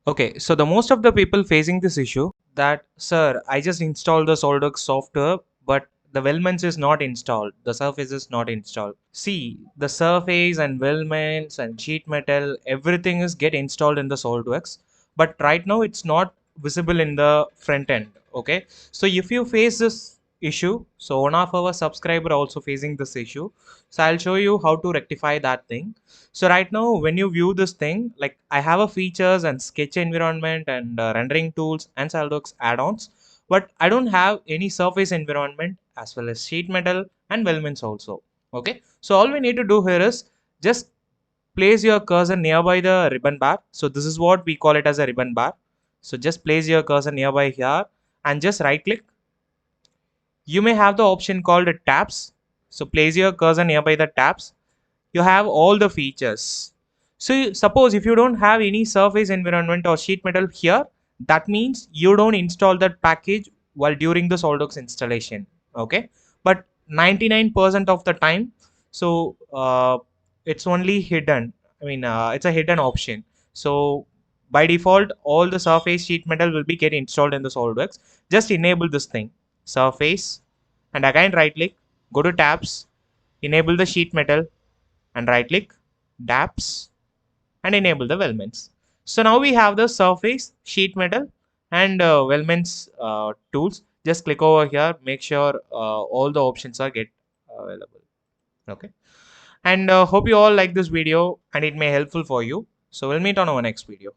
Okay, so the most of the people facing this issue that, sir, I just installed the SolidWorks software, but the Weldments is not installed. The surface is not installed. See, the surface and Weldments and sheet metal, everything is get installed in the SolidWorks, but right now it's not visible in the front end. Okay, so if you face this issue, so one of our subscriber also facing this issue, so I'll show you how to rectify that thing. So right now, when you view this thing, like I have a features and sketch environment and rendering tools and SolidWorks add-ons, but I don't have any surface environment as well as sheet metal and weldments also. Okay, so all we need to do here is just place your cursor nearby the ribbon bar. So this is what we call it as a ribbon bar. So just place your cursor nearby here and just right click. You may have the option called tabs. So place your cursor nearby the tabs. You have all the features. So suppose if you don't have any surface environment or sheet metal here, that means you don't install that package while during the SolidWorks installation. Okay, but 99% of the time, so it's only hidden. I mean, it's a hidden option. So by default, all the surface sheet metal will be get installed in the SolidWorks. Just enable this thing, surface, and again right click, go to tabs, enable the sheet metal, and right click, dApps, and enable the Weldments. So now we have the surface, sheet metal, and Weldments tools. Just click over here, make sure all the options are get available. Okay, and hope you all like this video and it may helpful for you. So we'll meet on our next video.